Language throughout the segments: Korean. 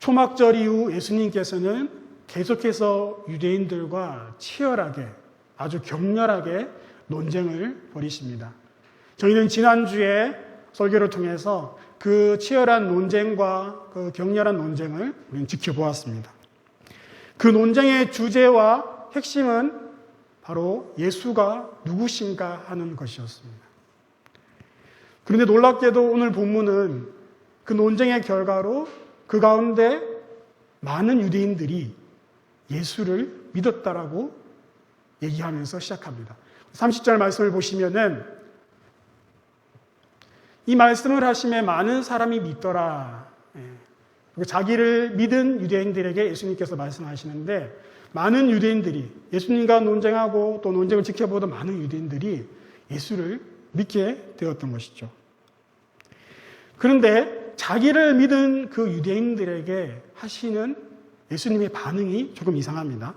초막절 이후 예수님께서는 계속해서 유대인들과 치열하게, 아주 격렬하게 논쟁을 벌이십니다. 저희는 지난주에 설교를 통해서 그 치열한 논쟁과 그 격렬한 논쟁을 우리는 지켜보았습니다. 그 논쟁의 주제와 핵심은 바로 예수가 누구신가 하는 것이었습니다. 그런데 놀랍게도 오늘 본문은 그 논쟁의 결과로 그 가운데 많은 유대인들이 예수를 믿었다라고 얘기하면서 시작합니다. 30절 말씀을 보시면은 이 말씀을 하심에 많은 사람이 믿더라. 그리고 자기를 믿은 유대인들에게 예수님께서 말씀하시는데 많은 유대인들이 예수님과 논쟁하고 또 논쟁을 지켜보던 많은 유대인들이 예수를 믿게 되었던 것이죠. 그런데 자기를 믿은 그 유대인들에게 하시는 예수님의 반응이 조금 이상합니다.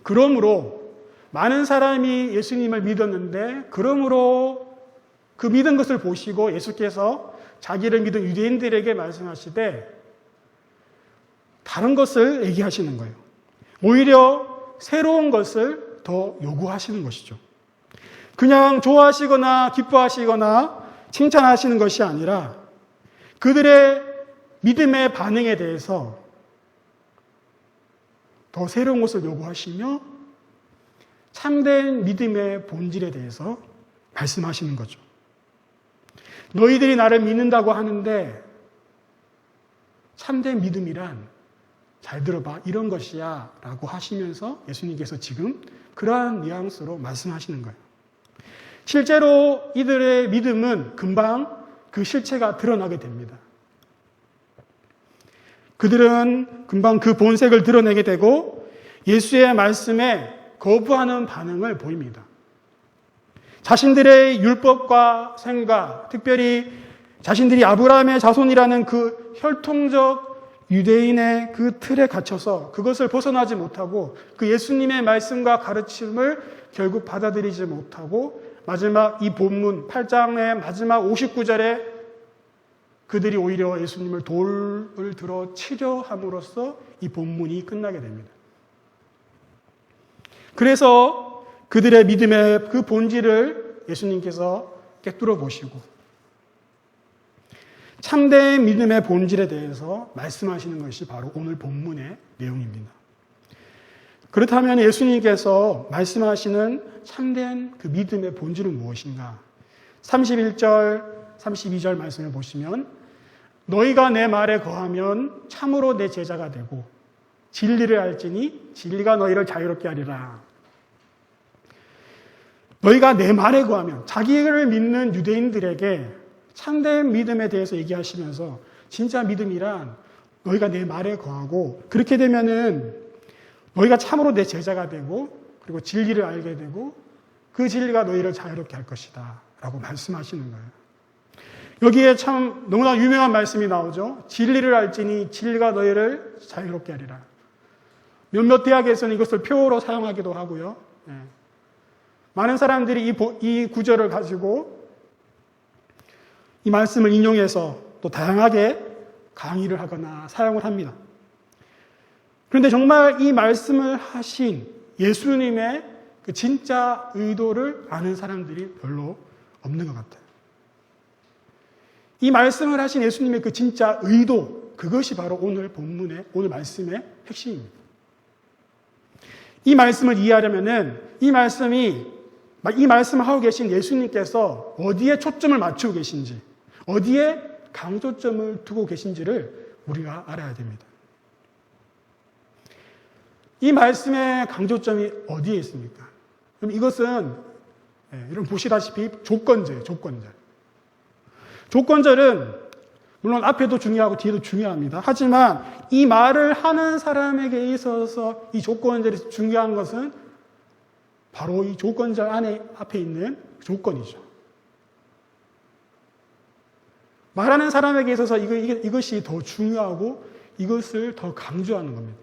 그러므로 많은 사람이 예수님을 믿었는데 그러므로 그 믿은 것을 보시고 예수께서 자기를 믿은 유대인들에게 말씀하시되 다른 것을 얘기하시는 거예요. 오히려 새로운 것을 더 요구하시는 것이죠. 그냥 좋아하시거나 기뻐하시거나 칭찬하시는 것이 아니라 그들의 믿음의 반응에 대해서 더 새로운 것을 요구하시며 참된 믿음의 본질에 대해서 말씀하시는 거죠. 너희들이 나를 믿는다고 하는데 참된 믿음이란 잘 들어봐 이런 것이야 라고 하시면서 예수님께서 지금 그러한 뉘앙스로 말씀하시는 거예요. 실제로 이들의 믿음은 금방 그 실체가 드러나게 됩니다. 그들은 금방 그 본색을 드러내게 되고 예수의 말씀에 거부하는 반응을 보입니다. 자신들의 율법과 생각, 특별히 자신들이 아브라함의 자손이라는 그 혈통적 유대인의 그 틀에 갇혀서 그것을 벗어나지 못하고 그 예수님의 말씀과 가르침을 결국 받아들이지 못하고 마지막 이 본문 8장의 마지막 59절에 그들이 오히려 예수님을 돌을 들어 치려 함으로써 이 본문이 끝나게 됩니다. 그래서 그들의 믿음의 그 본질을 예수님께서 꿰뚫어 보시고 참된 믿음의 본질에 대해서 말씀하시는 것이 바로 오늘 본문의 내용입니다. 그렇다면 예수님께서 말씀하시는 참된 그 믿음의 본질은 무엇인가? 31절, 32절 말씀을 보시면 너희가 내 말에 거하면 참으로 내 제자가 되고 진리를 알지니 진리가 너희를 자유롭게 하리라. 너희가 내 말에 거하면 자기를 믿는 유대인들에게 참된 믿음에 대해서 얘기하시면서 진짜 믿음이란 너희가 내 말에 거하고 그렇게 되면은 너희가 참으로 내 제자가 되고 그리고 진리를 알게 되고 그 진리가 너희를 자유롭게 할 것이다 라고 말씀하시는 거예요. 여기에 참 너무나 유명한 말씀이 나오죠. 진리를 알지니 진리가 너희를 자유롭게 하리라. 몇몇 대학에서는 이것을 표어로 사용하기도 하고요. 많은 사람들이 이 구절을 가지고 이 말씀을 인용해서 또 다양하게 강의를 하거나 사용을 합니다. 그런데 정말 이 말씀을 하신 예수님의 그 진짜 의도를 아는 사람들이 별로 없는 것 같아요. 이 말씀을 하신 예수님의 그 진짜 의도, 그것이 바로 오늘 본문의, 오늘 말씀의 핵심입니다. 이 말씀을 이해하려면은 이 말씀을 하고 계신 예수님께서 어디에 초점을 맞추고 계신지, 어디에 강조점을 두고 계신지를 우리가 알아야 됩니다. 이 말씀의 강조점이 어디에 있습니까? 그럼 이것은 여러분 보시다시피 조건제예요. 조건절은 물론 앞에도 중요하고 뒤에도 중요합니다. 하지만 이 말을 하는 사람에게 있어서 이 조건절이 중요한 것은 바로 이 조건절 앞에 있는 조건이죠. 말하는 사람에게 있어서 이것이 더 중요하고 이것을 더 강조하는 겁니다.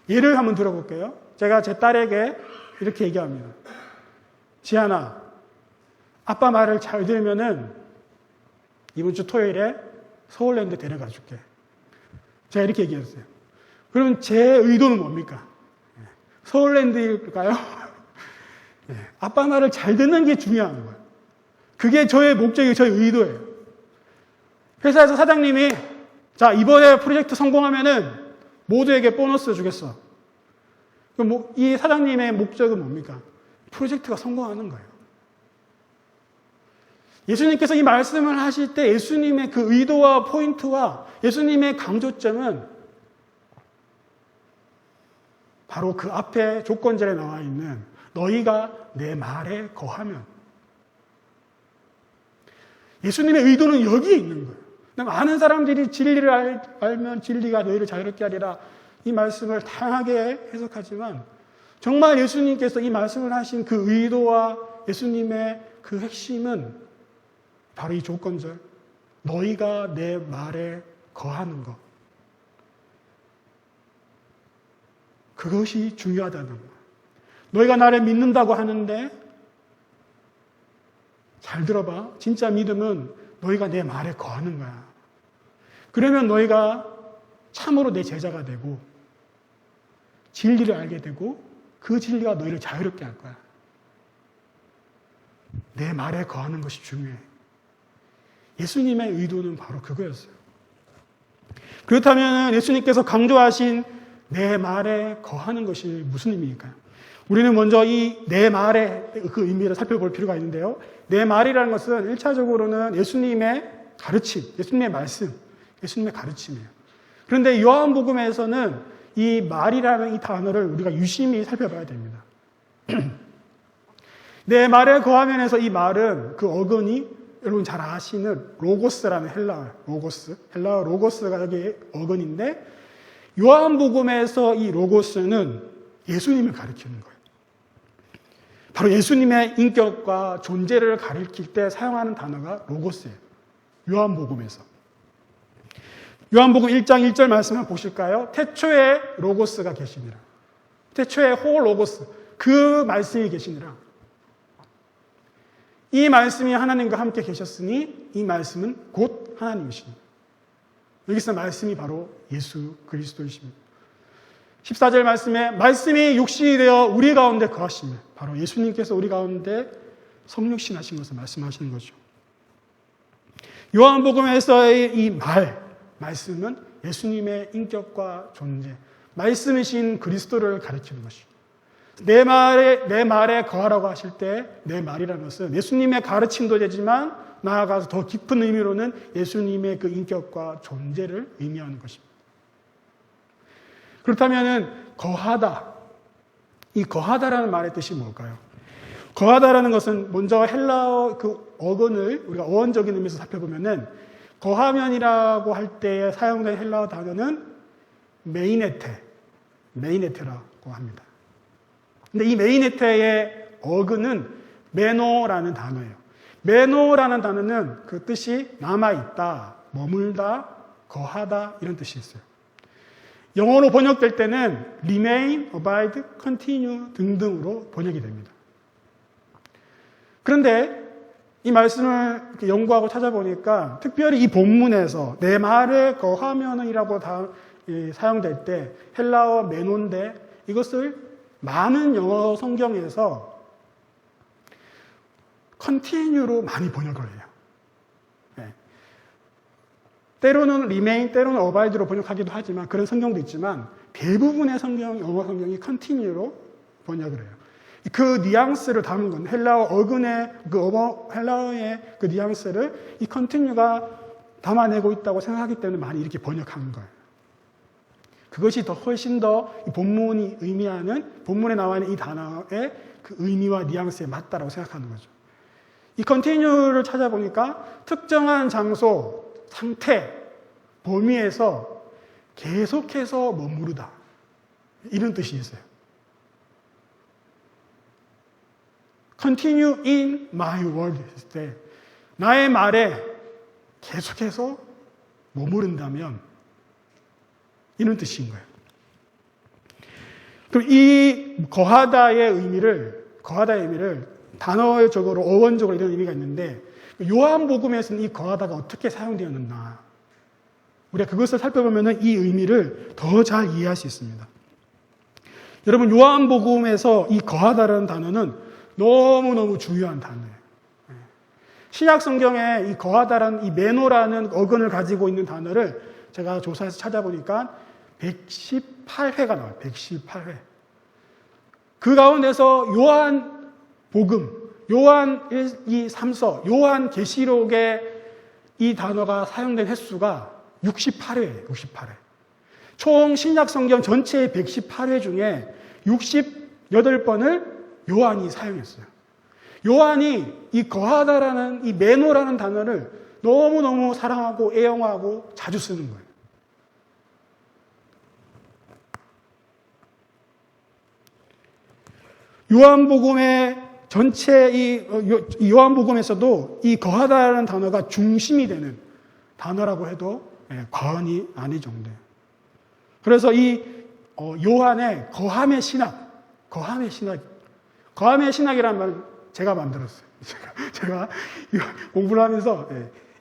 예를 한번 들어볼게요. 제가 제 딸에게 이렇게 얘기합니다. 지안아, 아빠 말을 잘 들으면은 이번 주 토요일에 서울랜드 데려가 줄게. 제가 이렇게 얘기했어요. 그럼 제 의도는 뭡니까? 서울랜드일까요? 아빠 말을 잘 듣는 게 중요한 거예요. 그게 저의 목적이고 저의 의도예요. 회사에서 사장님이 자, 이번에 프로젝트 성공하면은 모두에게 보너스 주겠어. 그럼 이 사장님의 목적은 뭡니까? 프로젝트가 성공하는 거예요. 예수님께서 이 말씀을 하실 때 예수님의 그 의도와 포인트와 예수님의 강조점은 바로 그 앞에 조건절에 나와 있는 너희가 내 말에 거하면. 예수님의 의도는 여기에 있는 거예요. 많은 사람들이 진리를 알면 진리가 너희를 자유롭게 하리라 이 말씀을 다양하게 해석하지만 정말 예수님께서 이 말씀을 하신 그 의도와 예수님의 그 핵심은 바로 이 조건절 너희가 내 말에 거하는 것. 그것이 중요하다는 거예요. 너희가 나를 믿는다고 하는데 잘 들어봐. 진짜 믿음은 너희가 내 말에 거하는 거야. 그러면 너희가 참으로 내 제자가 되고 진리를 알게 되고 그 진리가 너희를 자유롭게 할 거야. 내 말에 거하는 것이 중요해. 예수님의 의도는 바로 그거였어요. 그렇다면 예수님께서 강조하신 내 말에 거하는 것이 무슨 의미일까요? 우리는 먼저 이 내 말의 그 의미를 살펴볼 필요가 있는데요. 내 말이라는 것은 1차적으로는 예수님의 가르침, 예수님의 말씀, 예수님의 가르침이에요. 그런데 요한복음에서는 이 말이라는 이 단어를 우리가 유심히 살펴봐야 됩니다. 내 말에 거하면에서 이 말은 그 어근이 여러분 잘 아시는 로고스라는 헬라어 로고스가 여기 어근인데 요한복음에서 이 로고스는 예수님을 가리키는 거예요. 바로 예수님의 인격과 존재를 가리킬 때 사용하는 단어가 로고스예요. 요한복음에서. 요한복음 1장 1절 말씀을 보실까요? 태초에 로고스가 계시니라. 태초에 호 로고스, 그 말씀이 계시니라. 이 말씀이 하나님과 함께 계셨으니 이 말씀은 곧 하나님이십니다. 여기서 말씀이 바로 예수 그리스도이십니다. 14절 말씀에 말씀이 육신이 되어 우리 가운데 거하시며 바로 예수님께서 우리 가운데 성육신 하신 것을 말씀하시는 거죠. 요한복음에서의 이 말씀은 예수님의 인격과 존재, 말씀이신 그리스도를 가리키는 것이죠. 내 말에 거하라고 하실 때 내 말이라는 것은 예수님의 가르침도 되지만 나아가서 더 깊은 의미로는 예수님의 그 인격과 존재를 의미하는 것입니다. 그렇다면 거하다, 이 거하다라는 말의 뜻이 뭘까요? 거하다라는 것은 먼저 헬라어 그 어근을 우리가 어원적인 의미에서 살펴보면은 거하면이라고 할 때 사용된 헬라어 단어는 메이네테라고 합니다. 근데 이 메이네테의 어근은 메노라는 단어예요. 메노라는 단어는 그 뜻이 남아있다, 머물다, 거하다 이런 뜻이 있어요. 영어로 번역될 때는 remain, abide, continue 등등으로 번역이 됩니다. 그런데 이 말씀을 이렇게 연구하고 찾아보니까 특별히 이 본문에서 내 말에 거하면이라고 사용될 때 헬라어 메노인데 이것을 많은 영어 성경에서 continue로 많이 번역을 해요. 네. 때로는 remain, 때로는 abide로 번역하기도 하지만 그런 성경도 있지만 대부분의 영어 성경이 continue로 번역을 해요. 그 뉘앙스를 담은 건 헬라어 어근의 헬라어의 그 뉘앙스를 이 continue가 담아내고 있다고 생각하기 때문에 많이 이렇게 번역하는 거예요. 그것이 훨씬 더 본문이 의미하는 본문에 나와 있는 이 단어의 그 의미와 뉘앙스에 맞다라고 생각하는 거죠. 이 continue를 찾아보니까 특정한 장소, 상태, 범위에서 계속해서 머무르다 이런 뜻이 있어요. Continue in my word 했을 때 나의 말에 계속해서 머무른다면 이런 뜻인 거예요. 그럼 이 거하다의 의미를 단어적으로 어원적으로 이런 의미가 있는데 요한복음에서는 이 거하다가 어떻게 사용되었느냐 우리가 그것을 살펴보면 이 의미를 더 잘 이해할 수 있습니다. 여러분, 요한복음에서 이 거하다라는 단어는 너무너무 중요한 단어예요. 신약 성경에 이 거하다라는 이 메노라는 어근을 가지고 있는 단어를 제가 조사해서 찾아보니까 118회가 나와요. 118회. 그 가운데서 요한복음, 요한 1, 2, 3서, 요한 계시록에 이 단어가 사용된 횟수가 68회예요. 68회. 총 신약 성경 전체의 118회 중에 68번을 요한이 사용했어요. 요한이 이 거하다라는 이 메노라는 단어를 너무너무 사랑하고 애용하고 자주 쓰는 거예요. 요한복음의 전체 이 요한복음에서도 이 거하다라는 단어가 중심이 되는 단어라고 해도 과언이 아닐 정도예요. 그래서 이 요한의 거함의 신학이라는 말을 제가 만들었어요. 제가 공부를 하면서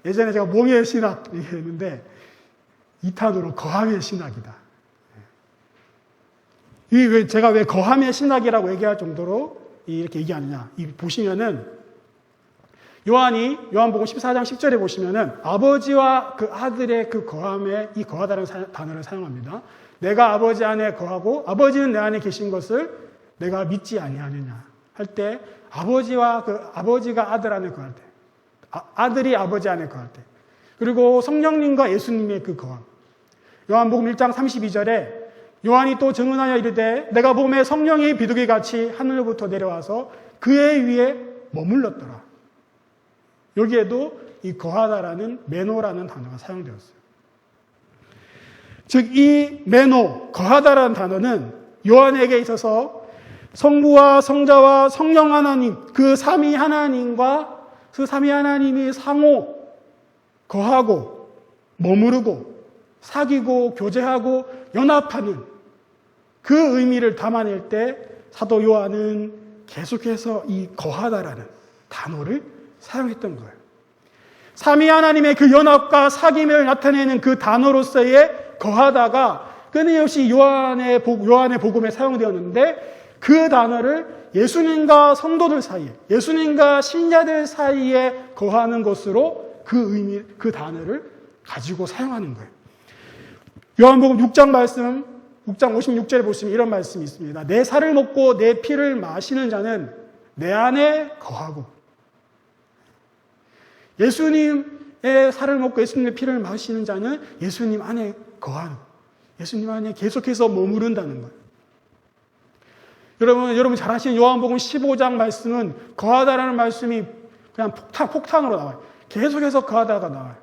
예전에 제가 몽의 신학 얘기했는데 2탄으로 거함의 신학이다. 제가 왜 거함의 신학이라고 얘기할 정도로 이렇게 얘기하느냐. 보시면은 요한복음 14장 10절에 보시면은 아버지와 그 아들의 그 거함에 이 거하다는 단어를 사용합니다. 내가 아버지 안에 거하고 아버지는 내 안에 계신 것을 내가 믿지 아니하느냐 할 때 아버지가 아들 안에 거할 때, 아들이 아버지 안에 거할 때, 그리고 성령님과 예수님의 그 거함. 요한복음 1장 32절에 요한이 또 증언하여 이르되 내가 보매 성령이 비둘기같이 하늘로부터 내려와서 그의 위에 머물렀더라. 여기에도 이 거하다라는 메노라는 단어가 사용되었어요. 즉 이 메노, 거하다라는 단어는 요한에게 있어서 성부와 성자와 성령 하나님, 그 삼위 하나님과 그 삼위 하나님이 상호 거하고 머무르고 사귀고 교제하고 연합하는 그 의미를 담아낼 때 사도 요한은 계속해서 이 거하다라는 단어를 사용했던 거예요. 삼위 하나님의 그 연합과 사귐을 나타내는 그 단어로서의 거하다가 끊임없이 요한의 복음에 사용되었는데 그 단어를 예수님과 성도들 사이에, 예수님과 신자들 사이에 거하는 것으로 그 단어를 가지고 사용하는 거예요. 요한복음 6장 56절에 보시면 이런 말씀이 있습니다. 내 살을 먹고 내 피를 마시는 자는 내 안에 거하고, 예수님의 살을 먹고 예수님의 피를 마시는 자는 예수님 안에 거하는, 예수님 안에 계속해서 머무른다는 거예요. 여러분 잘 아시는 요한복음 15장 말씀은 거하다라는 말씀이 그냥 폭탄으로 나와요. 계속해서 거하다가 나와요.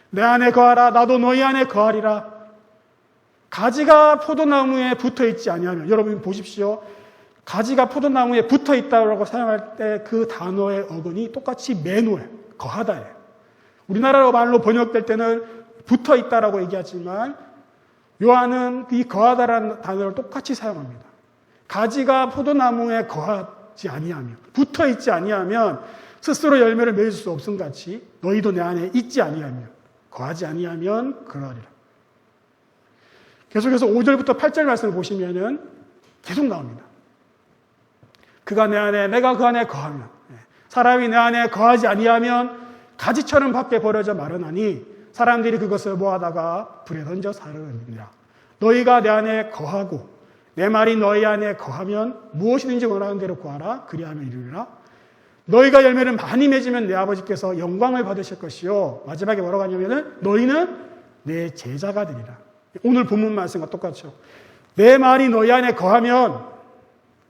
내 안에 거하라, 나도 너희 안에 거하리라. 가지가 포도나무에 붙어 있지 아니하면, 여러분 보십시오. 가지가 포도나무에 붙어 있다고 사용할 때 그 단어의 어근이 똑같이 메노예요. 거하다예요. 우리나라 말로 번역될 때는 붙어 있다라고 얘기하지만 요한은 이 거하다라는 단어를 똑같이 사용합니다. 가지가 포도나무에 거하지 아니하면, 붙어 있지 아니하면 스스로 열매를 맺을 수 없음 같이 너희도 내 안에 있지 아니하면, 거하지 아니하면 그러하리라. 계속해서 5절부터 8절 말씀을 보시면은 계속 나옵니다. 그가 내 안에, 내가 그 안에 거하면, 사람이 내 안에 거하지 아니하면 가지처럼 밖에 버려져 마르나니 사람들이 그것을 모아다가 불에 던져 사르느니라. 너희가 내 안에 거하고 내 말이 너희 안에 거하면 무엇이든지 원하는 대로 구하라. 그리하면 이루리라. 너희가 열매를 많이 맺으면 내 아버지께서 영광을 받으실 것이요. 마지막에 뭐라고 하냐면은 너희는 내 제자가 되리라. 오늘 본문 말씀과 똑같죠. 내 말이 너희 안에 거하면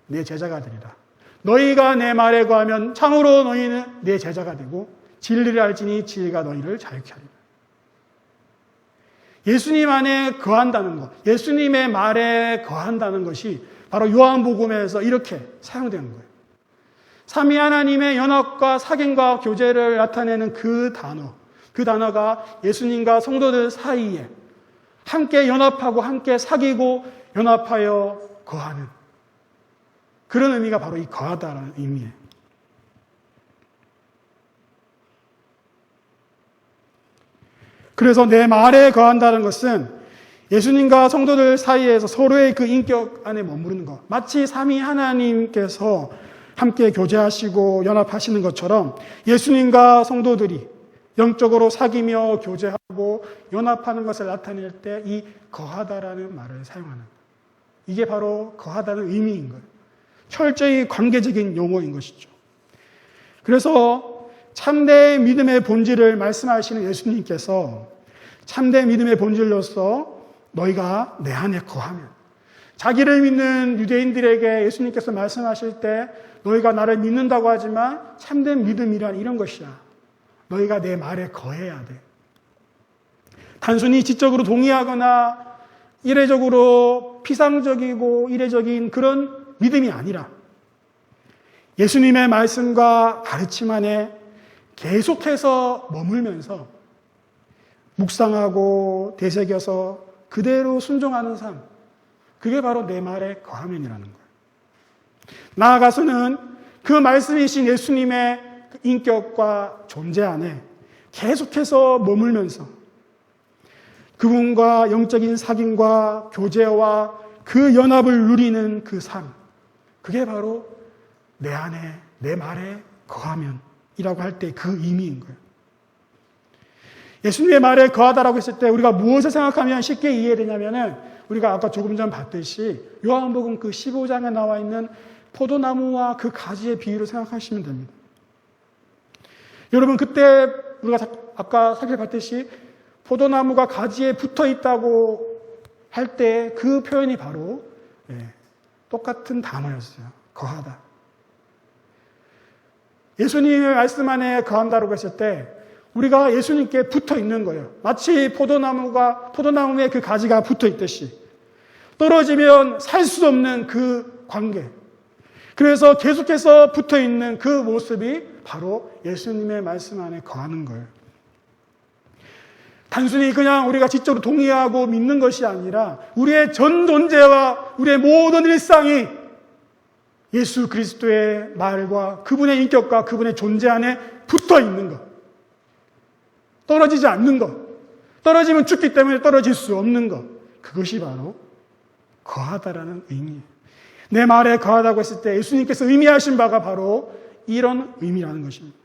내 제자가 되리라. 너희가 내 말에 거하면 참으로 너희는 내 제자가 되고 진리를 알지니 진리가 너희를 자유케 하리라. 예수님 안에 거한다는 것, 예수님의 말에 거한다는 것이 바로 요한복음에서 이렇게 사용되는 거예요. 삼위 하나님의 연합과 사귐과 교제를 나타내는 그 단어가 예수님과 성도들 사이에 함께 연합하고 함께 사귀고 연합하여 거하는 그런 의미가 바로 이 거하다라는 의미예요. 그래서 내 말에 거한다는 것은 예수님과 성도들 사이에서 서로의 그 인격 안에 머무르는 것. 마치 삼위 하나님께서 함께 교제하시고 연합하시는 것처럼 예수님과 성도들이 영적으로 사귀며 교제하고 연합하는 것을 나타낼 때 이 거하다라는 말을 사용하는 거예요. 이게 바로 거하다는 의미인 거예요. 철저히 관계적인 용어인 것이죠. 그래서 참된 믿음의 본질을 말씀하시는 예수님께서 참된 믿음의 본질로서 너희가 내 안에 거하면, 자기를 믿는 유대인들에게 예수님께서 말씀하실 때 너희가 나를 믿는다고 하지만 참된 믿음이란 이런 것이야. 너희가 내 말에 거해야 돼. 단순히 지적으로 동의하거나 이례적으로 피상적이고 이례적인 그런 믿음이 아니라 예수님의 말씀과 가르침 안에 계속해서 머물면서 묵상하고 되새겨서 그대로 순종하는 삶, 그게 바로 내 말에 거하면이라는 거예요. 나아가서는 그 말씀이신 예수님의 인격과 존재 안에 계속해서 머물면서 그분과 영적인 사귐과 교제와 그 연합을 누리는 그 삶, 그게 바로 내 안에, 내 말에 거하면이라고 할 때 그 의미인 거예요. 예수님의 말에 거하다라고 했을 때 우리가 무엇을 생각하면 쉽게 이해되냐면은 우리가 아까 조금 전 봤듯이 요한복음 그 15장에 나와 있는 포도나무와 그 가지의 비유를 생각하시면 됩니다. 여러분, 그때 우리가 아까 살펴봤듯이 포도나무가 가지에 붙어 있다고 할 때 그 표현이 바로 똑같은 단어였어요. 거하다. 예수님의 말씀 안에 거한다라고 했을 때 우리가 예수님께 붙어 있는 거예요. 마치 포도나무에 그 가지가 붙어 있듯이 떨어지면 살 수 없는 그 관계. 그래서 계속해서 붙어 있는 그 모습이 바로 예수님의 말씀 안에 거하는 거예요. 단순히 그냥 우리가 지적으로 동의하고 믿는 것이 아니라 우리의 전 존재와 우리의 모든 일상이 예수 그리스도의 말과 그분의 인격과 그분의 존재 안에 붙어 있는 것. 떨어지지 않는 것. 떨어지면 죽기 때문에 떨어질 수 없는 것. 그것이 바로 거하다라는 의미예요. 내 말에 거하다고 했을 때 예수님께서 의미하신 바가 바로 이런 의미라는 것입니다.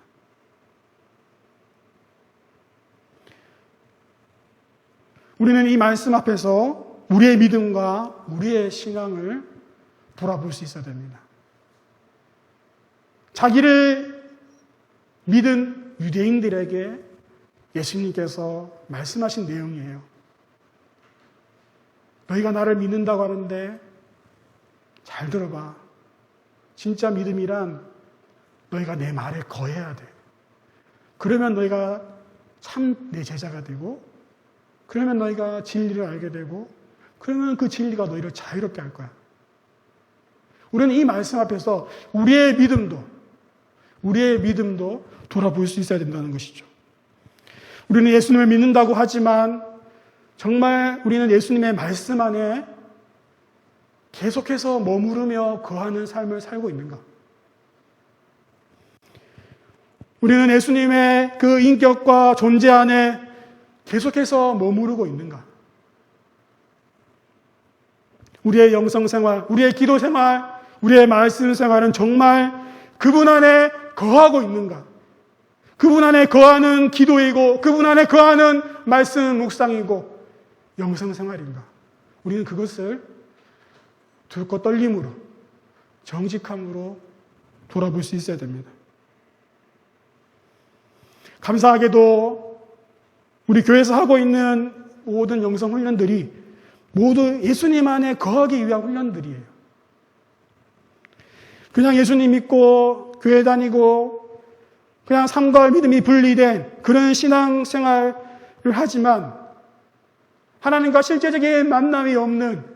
우리는 이 말씀 앞에서 우리의 믿음과 우리의 신앙을 돌아볼 수 있어야 됩니다. 자기를 믿은 유대인들에게 예수님께서 말씀하신 내용이에요. 너희가 나를 믿는다고 하는데 잘 들어봐. 진짜 믿음이란 너희가 내 말에 거해야 돼. 그러면 너희가 참 내 제자가 되고, 그러면 너희가 진리를 알게 되고, 그러면 그 진리가 너희를 자유롭게 할 거야. 우리는 이 말씀 앞에서 우리의 믿음도 돌아볼 수 있어야 된다는 것이죠. 우리는 예수님을 믿는다고 하지만 정말 우리는 예수님의 말씀 안에 계속해서 머무르며 거하는 삶을 살고 있는가? 우리는 예수님의 그 인격과 존재 안에 계속해서 머무르고 있는가? 우리의 영성 생활, 우리의 기도 생활, 우리의 말씀 생활은 정말 그분 안에 거하고 있는가? 그분 안에 거하는 기도이고 그분 안에 거하는 말씀 묵상이고 영성 생활인가? 우리는 그것을 두렵고 떨림으로, 정직함으로 돌아볼 수 있어야 됩니다. 감사하게도 우리 교회에서 하고 있는 모든 영성 훈련들이 모두 예수님 안에 거하기 위한 훈련들이에요. 그냥 예수님 믿고 교회 다니고 그냥 삶과 믿음이 분리된 그런 신앙생활을 하지만 하나님과 실제적인 만남이 없는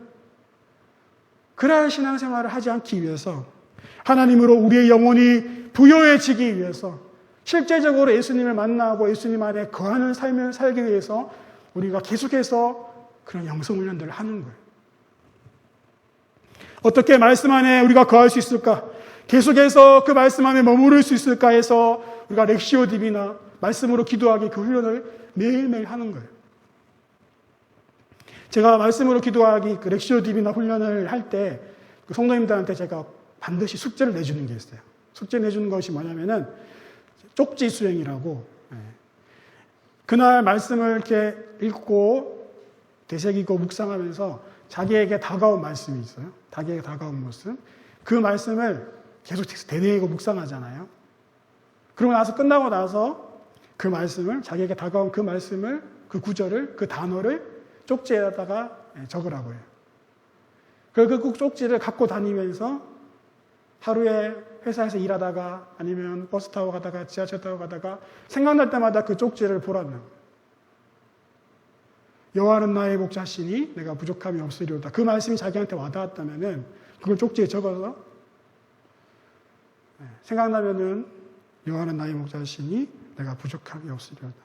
그러한 신앙생활을 하지 않기 위해서, 하나님으로 우리의 영혼이 부요해지기 위해서, 실제적으로 예수님을 만나고 예수님 안에 거하는 삶을 살기 위해서 우리가 계속해서 그런 영성훈련들을 하는 거예요. 어떻게 말씀 안에 우리가 거할 수 있을까? 계속해서 그 말씀 안에 머무를 수 있을까 해서 우리가 렉시오 DB나 말씀으로 기도하기 그 훈련을 매일매일 하는 거예요. 제가 말씀으로 기도하기, 그 렉시오 디비나 훈련을 할 때, 그 성도님들한테 제가 반드시 숙제를 내주는 게 있어요. 숙제 내주는 것이 뭐냐면은, 쪽지 수행이라고, 그날 말씀을 이렇게 읽고, 되새기고, 묵상하면서 자기에게 다가온 말씀이 있어요. 자기에게 다가온 모습. 그 말씀을 계속 되새기고 묵상하잖아요. 그러고 나서 끝나고 나서 그 말씀을, 자기에게 다가온 그 말씀을, 그 구절을, 그 단어를 쪽지에다가 적으라고 해요. 그리고 그 쪽지를 갖고 다니면서 하루에 회사에서 일하다가 아니면 버스 타고 가다가 지하철 타고 가다가 생각날 때마다 그 쪽지를 보라는. 여호와는 나의 목자시니 내가 부족함이 없으리로다. 그 말씀이 자기한테 와닿았다면은 그걸 쪽지에 적어서 생각나면은 여호와는 나의 목자시니 내가 부족함이 없으리로다.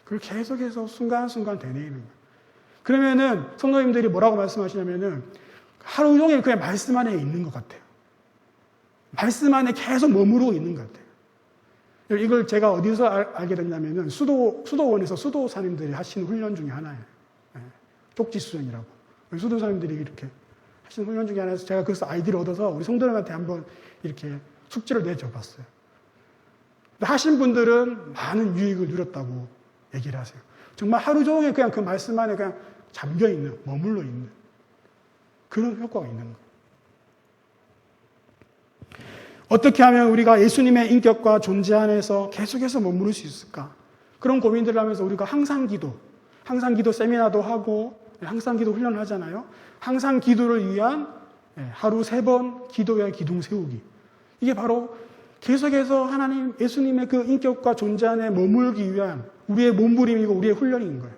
그걸 계속해서 순간순간 되뇌이는 거예요. 그러면은 성도님들이 뭐라고 말씀하시냐면은 하루 종일 그냥 말씀 안에 있는 것 같아요. 말씀 안에 계속 머무르고 있는 것 같아요. 이걸 제가 어디서 알게 됐냐면은 수도원에서 수도사님들이 하시는 훈련 중에 하나예요. 쪽지 수행이라고. 수도사님들이 이렇게 하시는 훈련 중에 하나에서 제가 그래서 아이디를 얻어서 우리 성도님한테 한번 이렇게 숙제를 내줘 봤어요. 하신 분들은 많은 유익을 누렸다고 얘기를 하세요. 정말 하루 종일 그냥 그 말씀 안에 그냥 잠겨 있는, 머물러 있는 그런 효과가 있는 거예요. 어떻게 하면 우리가 예수님의 인격과 존재 안에서 계속해서 머무를 수 있을까? 그런 고민들을 하면서 우리가 항상 기도 세미나도 하고 항상 기도 훈련을 하잖아요. 항상 기도를 위한 하루 3번 기도의 기둥 세우기. 이게 바로 계속해서 하나님, 예수님의 그 인격과 존재 안에 머물기 위한 우리의 몸부림이고 우리의 훈련인 거예요.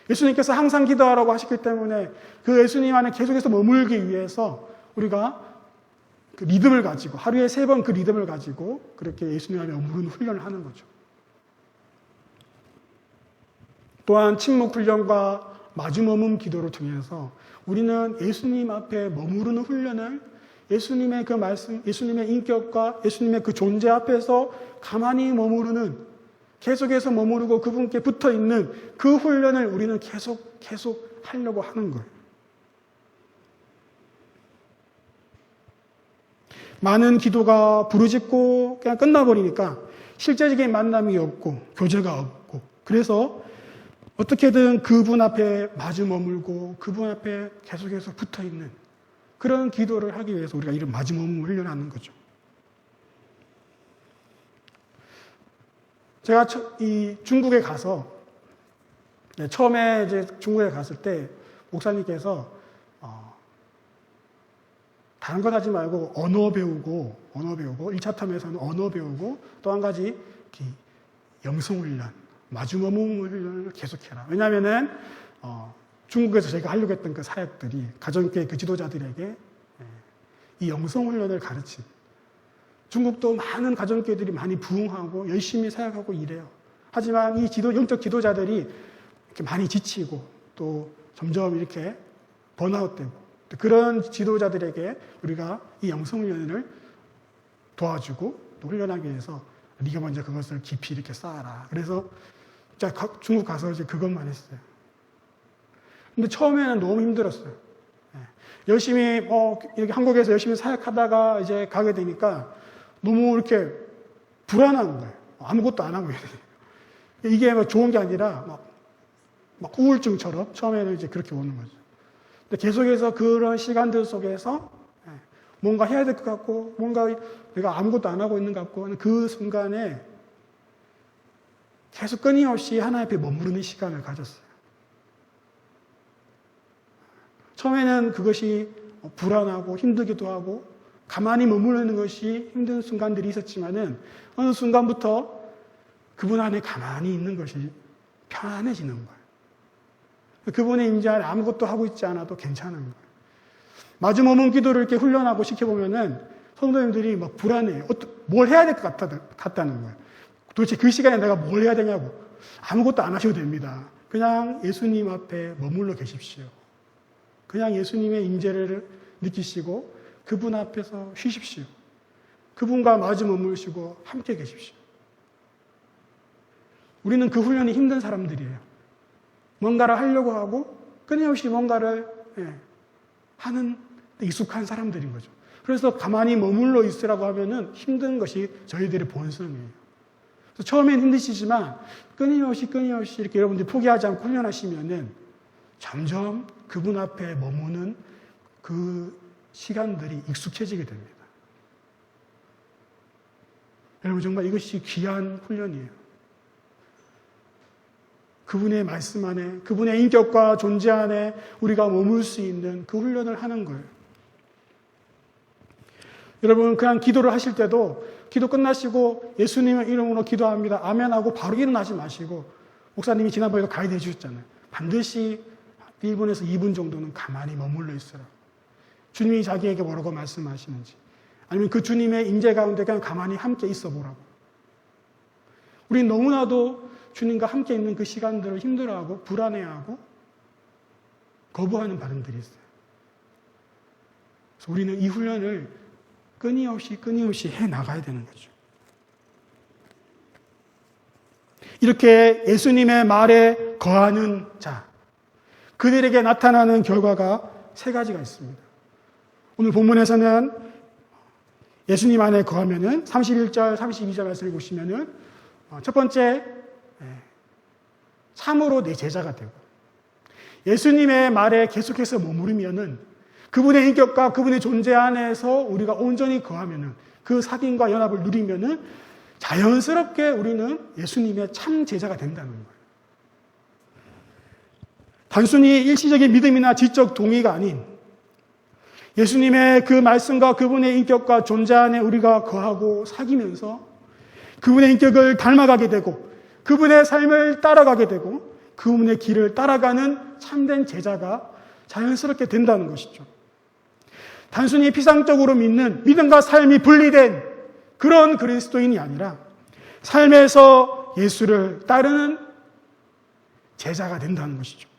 예수님께서 항상 기도하라고 하셨기 때문에 그 예수님 안에 계속해서 머물기 위해서 우리가 그 리듬을 가지고 하루에 3번 그 리듬을 가지고 그렇게 예수님 안에 머무르는 훈련을 하는 거죠. 또한 침묵 훈련과 마주머문 기도를 통해서 우리는 예수님 앞에 머무르는 훈련을 예수님의 그 말씀, 예수님의 인격과 예수님의 그 존재 앞에서 가만히 머무르는 계속해서 머무르고 그분께 붙어 있는 그 훈련을 우리는 계속 하려고 하는 거예요. 많은 기도가 부르짖고 그냥 끝나버리니까 실제적인 만남이 없고 교제가 없고 그래서 어떻게든 그분 앞에 마주 머물고 그분 앞에 계속해서 붙어 있는 그런 기도를 하기 위해서 우리가 이런 마주 머물 훈련하는 거죠. 제가 이 중국에 가서 처음에 이제 중국에 갔을 때 목사님께서 다른 것 하지 말고 언어 배우고 1차 텀에서는 언어 배우고 또 한 가지 영성 훈련, 마주머문 훈련을 계속해라. 왜냐하면은 중국에서 제가 하려고 했던 그 사역들이 가정교회 그 지도자들에게 이 영성 훈련을 가르친. 중국도 많은 가정교회들이 많이 부흥하고 열심히 사역하고 이래요. 하지만 이 영적 지도자들이 이렇게 많이 지치고 또 점점 이렇게 번아웃되고 그런 지도자들에게 우리가 이 영성 훈련을 도와주고 또 훈련하기 위해서 네가 먼저 그것을 깊이 이렇게 쌓아라. 그래서 중국 가서 이제 그것만 했어요. 근데 처음에는 너무 힘들었어요. 열심히 이렇게 한국에서 열심히 사역하다가 이제 가게 되니까 너무 이렇게 불안한 거예요. 아무것도 안 하고 이게 막 좋은 게 아니라 막 우울증처럼 처음에는 이제 그렇게 오는 거죠. 근데 계속해서 그런 시간들 속에서 뭔가 해야 될 것 같고 뭔가 내가 아무것도 안 하고 있는 것 같고 하는 그 순간에 계속 끊임없이 하나님 앞에 머무르는 시간을 가졌어요. 처음에는 그것이 불안하고 힘들기도 하고 가만히 머무르는 것이 힘든 순간들이 있었지만은 어느 순간부터 그분 안에 가만히 있는 것이 편안해지는 거예요. 그분의 임재 안에 아무것도 하고 있지 않아도 괜찮은 거예요. 마주머문 기도를 이렇게 훈련하고 시켜보면은 성도님들이 막 불안해요. 뭘 해야 될 것 같다는 거예요. 도대체 그 시간에 내가 뭘 해야 되냐고. 아무것도 안 하셔도 됩니다. 그냥 예수님 앞에 머물러 계십시오. 그냥 예수님의 임재를 느끼시고 그분 앞에서 쉬십시오. 그분과 마주 머물시고 함께 계십시오. 우리는 그 훈련이 힘든 사람들이에요. 뭔가를 하려고 하고 끊임없이 뭔가를 하는 익숙한 사람들인 거죠. 그래서 가만히 머물러 있으라고 하면은 힘든 것이 저희들의 본성이에요. 그래서 처음엔 힘드시지만 끊임없이 이렇게 여러분들이 포기하지 않고 훈련하시면은 점점 그분 앞에 머무는 그 시간들이 익숙해지게 됩니다. 여러분 정말 이것이 귀한 훈련이에요. 그분의 말씀 안에, 그분의 인격과 존재 안에 우리가 머물 수 있는 그 훈련을 하는 거예요. 여러분 그냥 기도를 하실 때도 기도 끝나시고 예수님의 이름으로 기도합니다. 아멘 하고 바로 일어나지 마시고, 목사님이 지난번에도 가이드 해주셨잖아요. 반드시 1분에서 2분 정도는 가만히 머물러 있으라. 주님이 자기에게 뭐라고 말씀하시는지, 아니면 그 주님의 임재 가운데 그냥 가만히 함께 있어 보라고. 우린 너무나도 주님과 함께 있는 그 시간들을 힘들어하고 불안해하고 거부하는 반응들이 있어요. 그래서 우리는 이 훈련을 끊임없이 해나가야 되는 거죠. 이렇게 예수님의 말에 거하는 자, 그들에게 나타나는 결과가 세 가지가 있습니다. 오늘 본문에서는 예수님 안에 거하면은 31절, 32절 말씀을 보시면은 첫 번째, 참으로 내 제자가 되고, 예수님의 말에 계속해서 머무르면은 그분의 인격과 그분의 존재 안에서 우리가 온전히 거하면은, 그 사귐과 연합을 누리면은 자연스럽게 우리는 예수님의 참 제자가 된다는 거예요. 단순히 일시적인 믿음이나 지적 동의가 아닌 예수님의 그 말씀과 그분의 인격과 존재 안에 우리가 거하고 사귀면서 그분의 인격을 닮아가게 되고 그분의 삶을 따라가게 되고 그분의 길을 따라가는 참된 제자가 자연스럽게 된다는 것이죠. 단순히 피상적으로 믿는, 믿음과 삶이 분리된 그런 그리스도인이 아니라 삶에서 예수를 따르는 제자가 된다는 것이죠.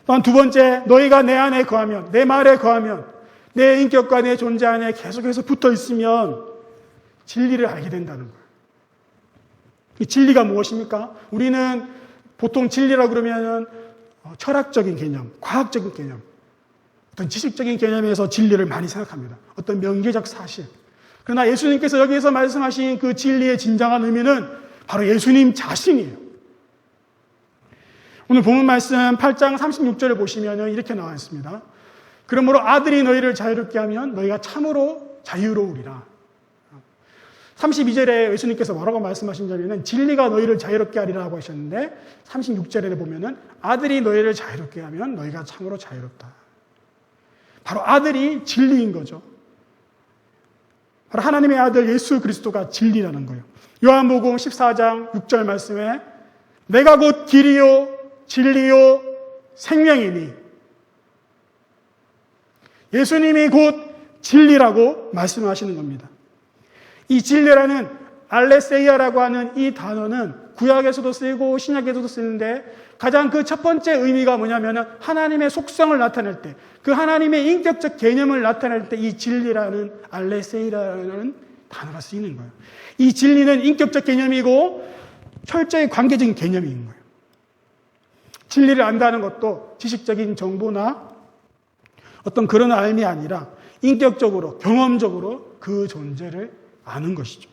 또한 두 번째, 너희가 내 안에 거하면, 내 말에 거하면, 내 인격과 내 존재 안에 계속해서 붙어 있으면 진리를 알게 된다는 거예요. 이 진리가 무엇입니까? 우리는 보통 진리라고 그러면은 철학적인 개념, 과학적인 개념, 어떤 지식적인 개념에서 진리를 많이 생각합니다. 어떤 명계적 사실. 그러나 예수님께서 여기에서 말씀하신 그 진리의 진정한 의미는 바로 예수님 자신이에요. 오늘 본문 말씀 8장 36절을 보시면 이렇게 나와 있습니다. 그러므로 아들이 너희를 자유롭게 하면 너희가 참으로 자유로우리라. 32절에 예수님께서 뭐라고 말씀하신다면 진리가 너희를 자유롭게 하리라고 하셨는데 36절에 보면은 아들이 너희를 자유롭게 하면 너희가 참으로 자유롭다. 바로 아들이 진리인 거죠. 바로 하나님의 아들 예수 그리스도가 진리라는 거예요. 요한복음 14장 6절 말씀에 내가 곧 길이요 진리요 생명이니, 예수님이 곧 진리라고 말씀하시는 겁니다. 이 진리라는 알레세이아라고 하는 이 단어는 구약에서도 쓰이고 신약에서도 쓰는데 가장 그 첫 번째 의미가 뭐냐면은 하나님의 속성을 나타낼 때, 그 하나님의 인격적 개념을 나타낼 때 이 진리라는 알레세이아라는 단어가 쓰이는 거예요. 이 진리는 인격적 개념이고 철저히 관계적인 개념인 거예요. 진리를 안다는 것도 지식적인 정보나 어떤 그런 알미 아니라 인격적으로, 경험적으로 그 존재를 아는 것이죠.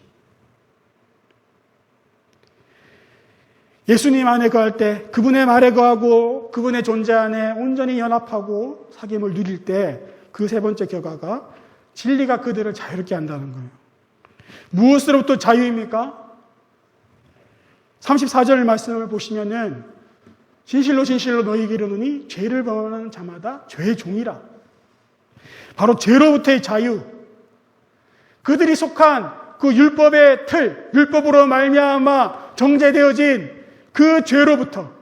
예수님 안에 거할 때, 그분의 말에 거하고 그분의 존재 안에 온전히 연합하고 사귐을 누릴 때 그 세 번째 결과가 진리가 그들을 자유롭게 한다는 거예요. 무엇으로부터 자유입니까? 34절 말씀을 보시면은 진실로 너희에게 이르노니 죄를 범하는 자마다 죄의 종이라. 바로 죄로부터의 자유. 그들이 속한 그 율법의 틀, 율법으로 말미암아 정죄되어진 그 죄로부터,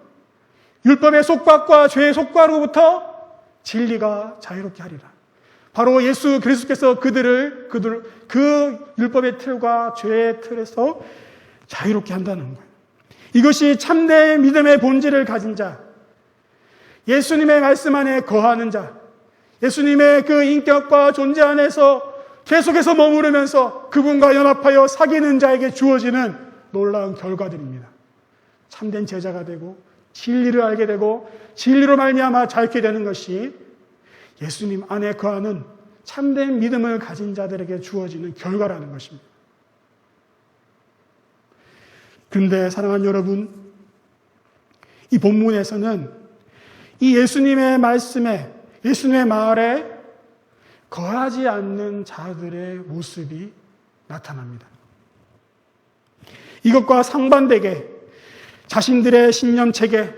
율법의 속박과 죄의 속과로부터 진리가 자유롭게 하리라. 바로 예수 그리스도께서 그들을 그 율법의 틀과 죄의 틀에서 자유롭게 한다는 거예요. 이것이 참된 믿음의 본질을 가진 자, 예수님의 말씀 안에 거하는 자, 예수님의 그 인격과 존재 안에서 계속해서 머무르면서 그분과 연합하여 사귀는 자에게 주어지는 놀라운 결과들입니다. 참된 제자가 되고 진리를 알게 되고 진리로 말미암아 자유케 되는 것이 예수님 안에 거하는 참된 믿음을 가진 자들에게 주어지는 결과라는 것입니다. 그런데 사랑하는 여러분, 이 본문에서는 이 예수님의 말씀에, 예수님의 말에 거하지 않는 자들의 모습이 나타납니다. 이것과 상반되게 자신들의 신념체계,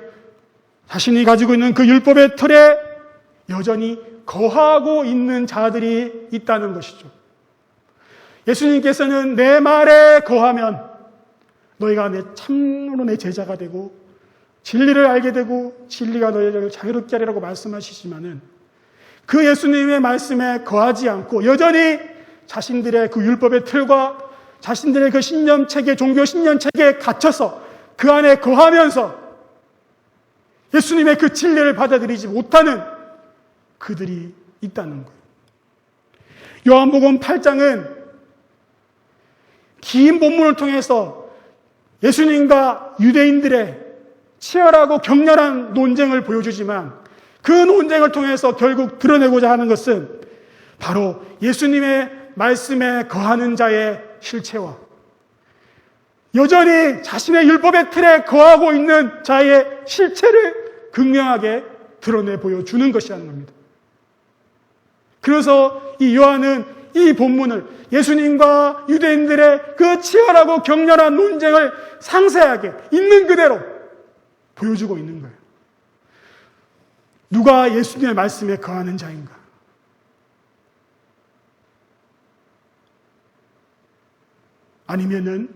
자신이 가지고 있는 그 율법의 틀에 여전히 거하고 있는 자들이 있다는 것이죠. 예수님께서는 내 말에 거하면 너희가 참으로 내 제자가 되고 진리를 알게 되고 진리가 너희를 자유롭게 하리라고 말씀하시지만은 그 예수님의 말씀에 거하지 않고 여전히 자신들의 그 율법의 틀과 자신들의 그 신념체계, 종교 신념체계에 갇혀서 그 안에 거하면서 예수님의 그 진리를 받아들이지 못하는 그들이 있다는 거예요. 요한복음 8장은 긴 본문을 통해서 예수님과 유대인들의 치열하고 격렬한 논쟁을 보여주지만 그 논쟁을 통해서 결국 드러내고자 하는 것은 바로 예수님의 말씀에 거하는 자의 실체와 여전히 자신의 율법의 틀에 거하고 있는 자의 실체를 극명하게 드러내 보여주는 것이라는 겁니다. 그래서 이 요한은 이 본문을 예수님과 유대인들의 그 치열하고 격렬한 논쟁을 상세하게 있는 그대로 보여주고 있는 거예요. 누가 예수님의 말씀에 거하는 자인가? 아니면은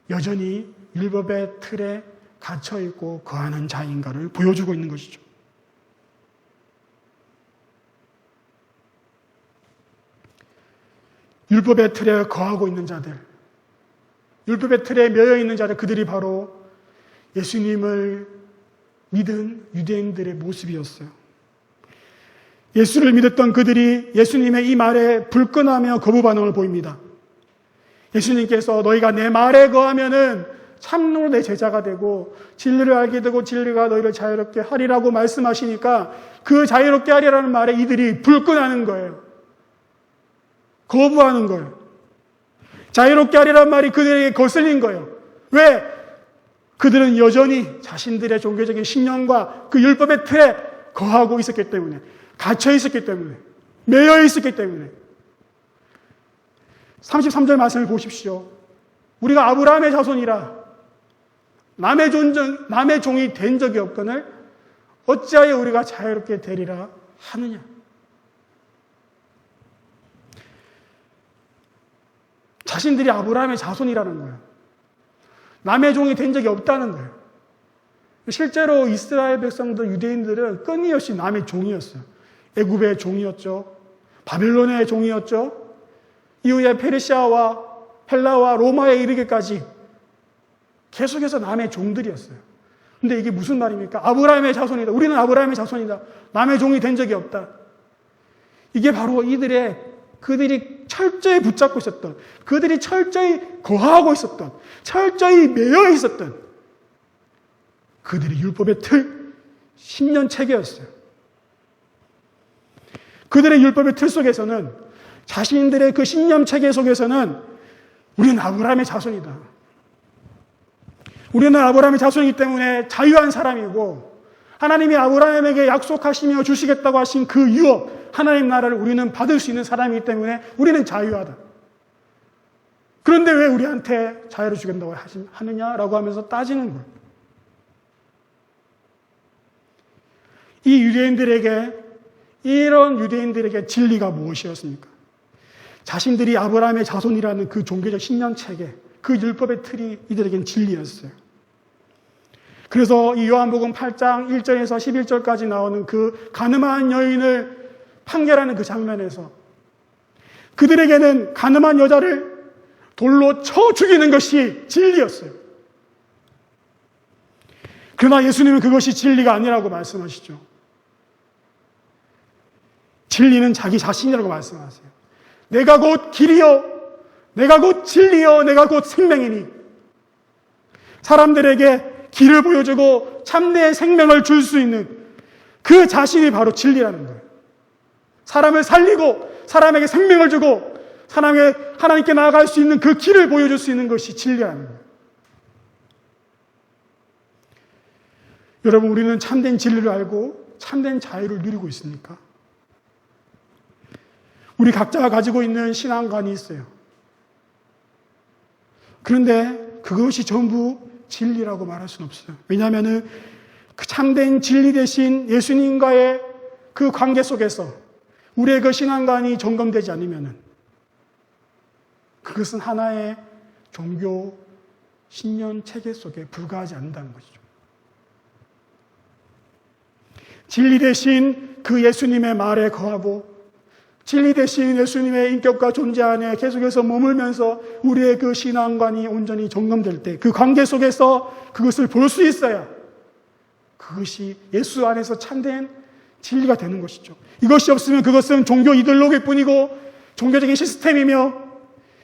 여전히 율법의 틀에 갇혀있고 거하는 자인가를 보여주고 있는 것이죠. 율법의 틀에 거하고 있는 자들, 율법의 틀에 매여 있는 자들, 그들이 바로 예수님을 믿은 유대인들의 모습이었어요. 예수를 믿었던 그들이 예수님의 이 말에 불끈하며 거부 반응을 보입니다. 예수님께서 너희가 내 말에 거하면은 참으로 내 제자가 되고 진리를 알게 되고 진리가 너희를 자유롭게 하리라고 말씀하시니까 그 자유롭게 하리라는 말에 이들이 불끈하는 거예요. 거부하는 거예요. 자유롭게 하리라는 말이 그들에게 거슬린 거예요. 왜? 그들은 여전히 자신들의 종교적인 신념과 그 율법의 틀에 거하고 있었기 때문에, 갇혀 있었기 때문에, 매여 있었기 때문에. 33절 말씀을 보십시오. 우리가 아브라함의 자손이라 남의 종이 된 적이 없거늘 어찌하여 우리가 자유롭게 되리라 하느냐. 자신들이 아브라함의 자손이라는 거예요. 남의 종이 된 적이 없다는 거예요. 실제로 이스라엘 백성들, 유대인들은 끊임없이 남의 종이었어요. 애굽의 종이었죠. 바빌론의 종이었죠. 이후에 페르시아와 헬라와 로마에 이르기까지 계속해서 남의 종들이었어요. 근데 이게 무슨 말입니까? 아브라함의 자손이다. 우리는 아브라함의 자손이다. 남의 종이 된 적이 없다. 이게 바로 그들이 철저히 붙잡고 있었던, 그들이 철저히 거하고 있었던, 철저히 매여 있었던 그들의 율법의 틀, 신념 체계였어요. 그들의 율법의 틀 속에서는, 자신들의 그 신념 체계 속에서는 우리는 아브라함의 자손이다. 우리는 아브라함의 자손이기 때문에 자유한 사람이고, 하나님이 아브라함에게 약속하시며 주시겠다고 하신 그 유업, 하나님 나라를 우리는 받을 수 있는 사람이기 때문에 우리는 자유하다. 그런데 왜 우리한테 자유를 주겠다고 하느냐라고 하면서 따지는 거예요. 이런 유대인들에게 진리가 무엇이었습니까? 자신들이 아브라함의 자손이라는 그 종교적 신념 체계, 그 율법의 틀이 이들에겐 진리였어요. 그래서 이 요한복음 8장 1절에서 11절까지 나오는 그 가늠한 여인을 판결하는 그 장면에서 그들에게는 가늠한 여자를 돌로 쳐 죽이는 것이 진리였어요. 그러나 예수님은 그것이 진리가 아니라고 말씀하시죠. 진리는 자기 자신이라고 말씀하세요. 내가 곧 길이요, 내가 곧 진리요, 내가 곧 생명이니 사람들에게 길을 보여주고 참된 생명을 줄 수 있는 그 자신이 바로 진리라는 거예요. 사람을 살리고 사람에게 생명을 주고 사람에게 하나님께 나아갈 수 있는 그 길을 보여줄 수 있는 것이 진리라는 거예요. 여러분, 우리는 참된 진리를 알고 참된 자유를 누리고 있습니까? 우리 각자가 가지고 있는 신앙관이 있어요. 그런데 그것이 전부 진리라고 말할 수는 없어요. 왜냐하면 그 참된 진리 대신 예수님과의 그 관계 속에서 우리의 그 신앙관이 점검되지 않으면 그것은 하나의 종교 신념 체계 속에 불과하지 않는다는 것이죠. 진리 대신 그 예수님의 말에 거하고 진리 대신 예수님의 인격과 존재 안에 계속해서 머물면서 우리의 그 신앙관이 온전히 점검될 때 그 관계 속에서 그것을 볼 수 있어야 그것이 예수 안에서 참된 진리가 되는 것이죠. 이것이 없으면 그것은 종교 이데올로기일 뿐이고 종교적인 시스템이며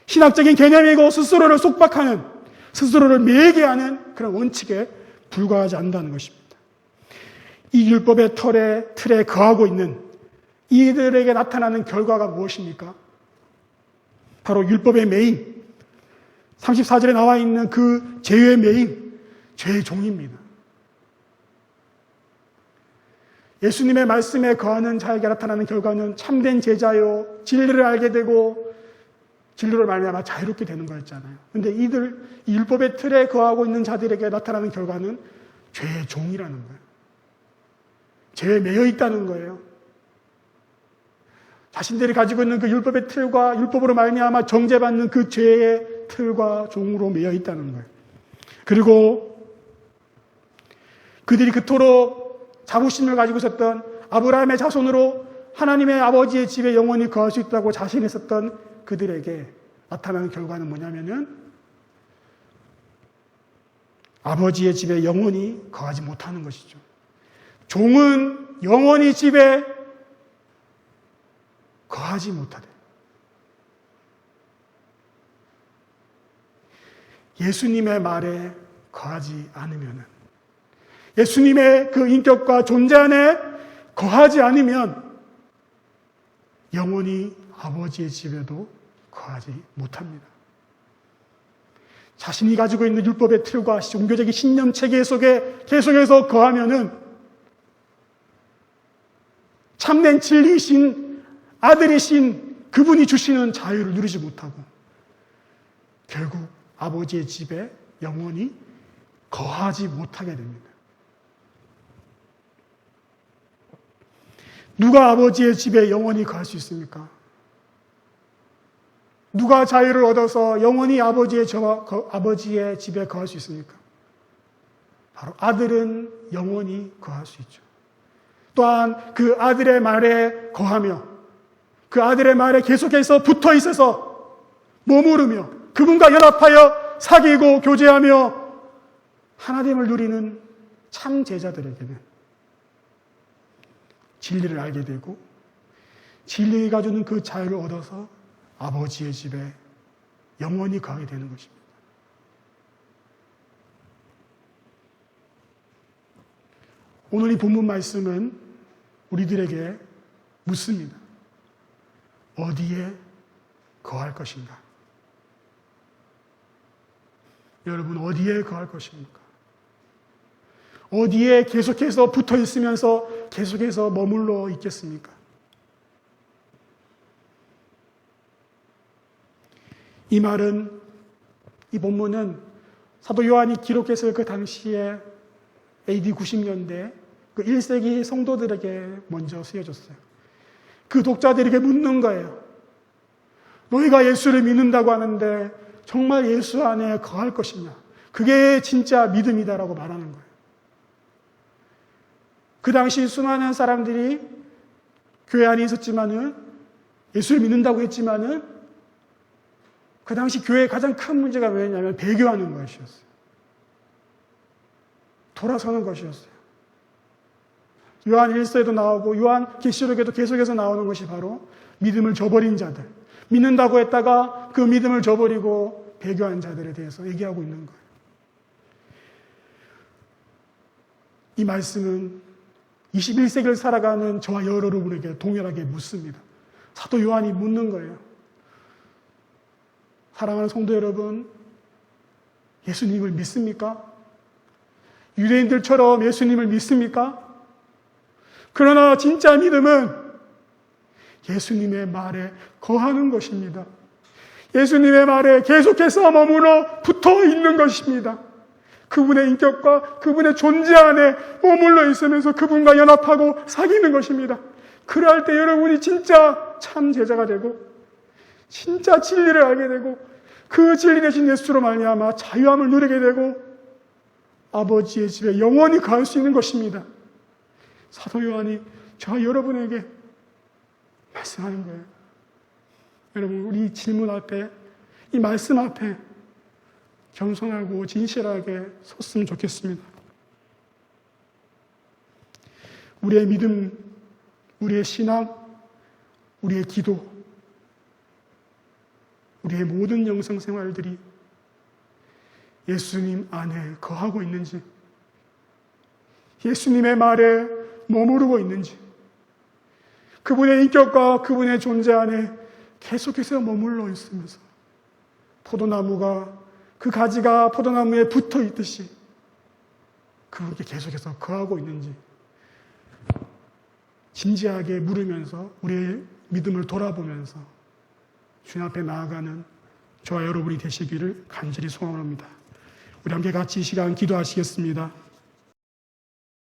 신학적인 개념이고 스스로를 속박하는, 스스로를 매게 하는 그런 원칙에 불과하지 않는다는 것입니다. 이 율법의 틀에 거하고 있는 이들에게 나타나는 결과가 무엇입니까? 바로 율법의 매임, 34절에 나와 있는 그 죄의 매임, 죄의 종입니다. 예수님의 말씀에 거하는 자에게 나타나는 결과는 참된 제자요, 진리를 알게 되고 진리를 말미암아 자유롭게 되는 거였잖아요. 그런데 이 율법의 틀에 거하고 있는 자들에게 나타나는 결과는 죄의 종이라는 거예요. 죄에 매여 있다는 거예요. 자신들이 가지고 있는 그 율법의 틀과 율법으로 말미암아 정죄받는 그 죄의 틀과 종으로 매여 있다는 거예요. 그리고 그들이 그토록 자부심을 가지고 있었던 아브라함의 자손으로 하나님의 아버지의 집에 영원히 거할 수 있다고 자신했었던 그들에게 나타나는 결과는 뭐냐면은 아버지의 집에 영원히 거하지 못하는 것이죠. 종은 영원히 집에 거하지 못하대. 예수님의 말에 거하지 않으면, 예수님의 그 인격과 존재 안에 거하지 않으면 영원히 아버지의 집에도 거하지 못합니다. 자신이 가지고 있는 율법의 틀과 종교적인 신념 체계 속에 계속해서 거하면은 참된 진리이신 아들이신 그분이 주시는 자유를 누리지 못하고 결국 아버지의 집에 영원히 거하지 못하게 됩니다. 누가 아버지의 집에 영원히 거할 수 있습니까? 누가 자유를 얻어서 영원히 아버지의 집에 거할 수 있습니까? 바로 아들은 영원히 거할 수 있죠. 또한 그 아들의 말에 거하며 그 아들의 말에 계속해서 붙어 있어서 머무르며 그분과 연합하여 사귀고 교제하며 하나됨을 누리는 참 제자들에게는 진리를 알게 되고 진리가 주는 그 자유를 얻어서 아버지의 집에 영원히 거하게 되는 것입니다. 오늘 이 본문 말씀은 우리들에게 묻습니다. 어디에 거할 것인가? 여러분, 어디에 거할 것입니까? 어디에 계속해서 붙어 있으면서 계속해서 머물러 있겠습니까? 이 말은, 이 본문은 사도 요한이 기록했을 그 당시에 AD 90년대 그 1세기 성도들에게 먼저 쓰여졌어요. 그 독자들에게 묻는 거예요. 너희가 예수를 믿는다고 하는데 정말 예수 안에 거할 것이냐? 그게 진짜 믿음이다라고 말하는 거예요. 그 당시 수많은 사람들이 교회 안에 있었지만은 예수를 믿는다고 했지만은 그 당시 교회의 가장 큰 문제가 뭐였냐면 배교하는 것이었어요. 돌아서는 것이었어요. 요한 1서에도 나오고 요한 계시록에도 계속해서 나오는 것이 바로 믿음을 저버린 자들, 믿는다고 했다가 그 믿음을 저버리고 배교한 자들에 대해서 얘기하고 있는 거예요. 이 말씀은 21세기를 살아가는 저와 여러분에게 동일하게 묻습니다. 사도 요한이 묻는 거예요. 사랑하는 성도 여러분, 예수님을 믿습니까? 유대인들처럼 예수님을 믿습니까? 그러나 진짜 믿음은 예수님의 말에 거하는 것입니다. 예수님의 말에 계속해서 머물러 붙어 있는 것입니다. 그분의 인격과 그분의 존재 안에 머물러 있으면서 그분과 연합하고 사귀는 것입니다. 그럴 때 여러분이 진짜 참 제자가 되고 진짜 진리를 알게 되고 그 진리 대신 예수로 말미암아 자유함을 누리게 되고 아버지의 집에 영원히 갈 수 있는 것입니다. 사도 요한이 저와 여러분에게 말씀하는 거예요. 여러분, 우리 질문 앞에, 이 말씀 앞에 겸손하고 진실하게 섰으면 좋겠습니다. 우리의 믿음, 우리의 신앙, 우리의 기도, 우리의 모든 영성 생활들이 예수님 안에 거하고 있는지, 예수님의 말에 머무르고 있는지, 그분의 인격과 그분의 존재 안에 계속해서 머물러 있으면서 포도나무가 그 가지가 포도나무에 붙어 있듯이 그분께 계속해서 거하고 있는지 진지하게 물으면서 우리의 믿음을 돌아보면서 주님 앞에 나아가는 저와 여러분이 되시기를 간절히 소원합니다. 우리 함께 같이 이 시간 기도하시겠습니다.